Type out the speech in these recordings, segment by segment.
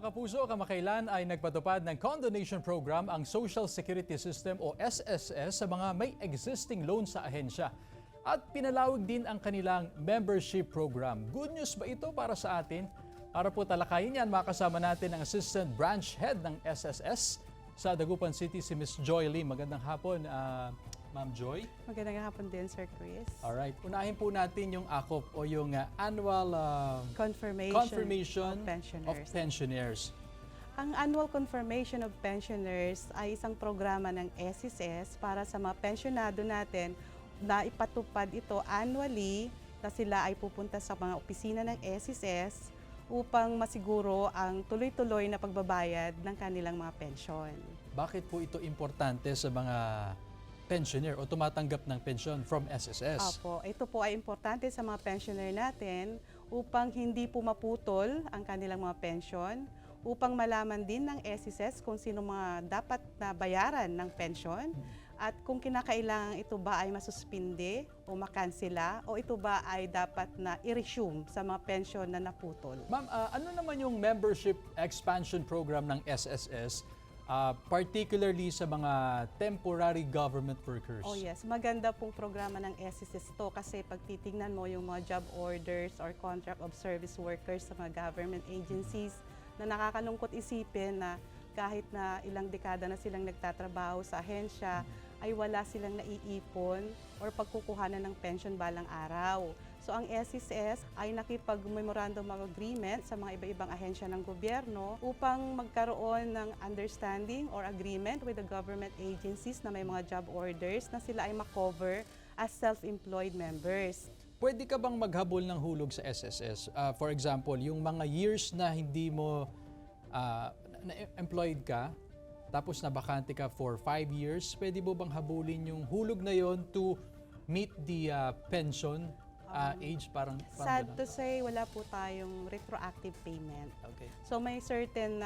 Mga kapuso, kamakailan ay nagpatupad ng condonation program ang Social Security System o SSS sa mga may existing loan sa ahensya. At pinalawig din ang kanilang membership program. Good news ba ito para sa atin? Para po talakayin yan, makasama natin ang Assistant Branch Head ng SSS sa Dagupan City, si Ms. Joy Lee. Magandang hapon, Ma'am Joy. Magandang hapon din, Sir Chris. Alright, unahin po natin yung AKOP o yung Annual Confirmation of Pensioners. Ang Annual Confirmation of Pensioners ay isang programa ng SSS para sa mga pensyonado natin na ipatupad ito annually na sila ay pupunta sa mga opisina ng SSS upang masiguro ang tuloy-tuloy na pagbabayad ng kanilang mga pensyon. Bakit po ito importante sa mga pensioner o tumatanggap ng pensyon from SSS? Opo, ito po ay importante sa mga pensioner natin upang hindi po maputol ang kanilang mga pensyon, upang malaman din ng SSS kung sino mga dapat na bayaran ng pensyon at kung kinakailangan ito ba ay masuspinde o makansela o ito ba ay dapat na i-resume sa mga pensyon na naputol. Ma'am, ano naman yung membership expansion program ng SSS? Particularly sa mga temporary government workers. Oh yes, maganda pong programa ng SSS to kasi pag titingnan mo yung mga job orders or contract of service workers sa mga government agencies na nakakalungkot isipin na kahit na ilang dekada na silang nagtatrabaho sa ahensya ay wala silang naiipon or pagkukuhanan ng pension balang araw. So ang SSS ay nakipag-memorandum of agreement sa mga iba-ibang ahensya ng gobyerno upang magkaroon ng understanding or agreement with the government agencies na may mga job orders na sila ay makover as self-employed members. Pwede ka bang maghabol ng hulog sa SSS? For example, yung mga years na hindi mo employed ka, tapos nabakante ka for 5 years, pwede mo bang habulin yung hulog na yon to meet the pension age? Parang sad to say, wala po tayong retroactive payment. Okay. So may certain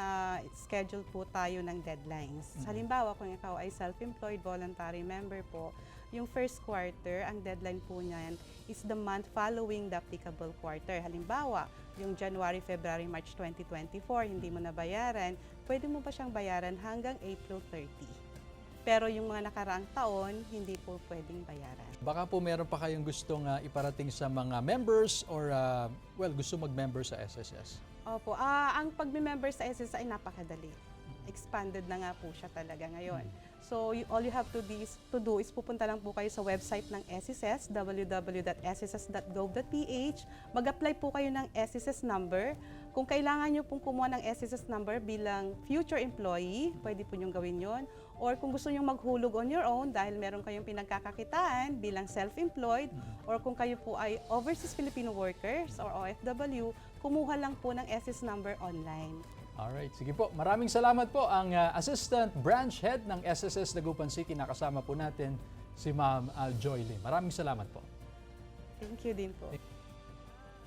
schedule po tayo ng deadlines. Halimbawa, kung ikaw ay self-employed voluntary member po, yung first quarter, ang deadline po niyan is the month following the applicable quarter. Halimbawa, yung January, February, March 2024, hindi mo nabayaran, pwede mo pa siyang bayaran hanggang April 30. Pero yung mga nakaraang taon, hindi po pwedeng bayaran. Baka po meron pa kayong gustong iparating sa mga members or gusto mag-member sa SSS? Opo, ang pag-member sa SSS ay napakadali. Expanded na nga po siya talaga ngayon. So all you have to do is pupunta lang po kayo sa website ng SSS, www.sss.gov.ph. Mag-apply po kayo ng SSS number. Kung kailangan nyo pong kumuha ng SSS number bilang future employee, pwede po nyo gawin yon. Or kung gusto nyo maghulog on your own dahil meron kayong pinagkakakitaan bilang self-employed, or kung kayo po ay overseas Filipino workers or OFW, kumuha lang po ng SSS number online. Alright, sige po. Maraming salamat po ang Assistant Branch Head ng SSS Dagupan City. Nakasama po natin si Ma'am Joy Lee. Maraming salamat po. Thank you din po.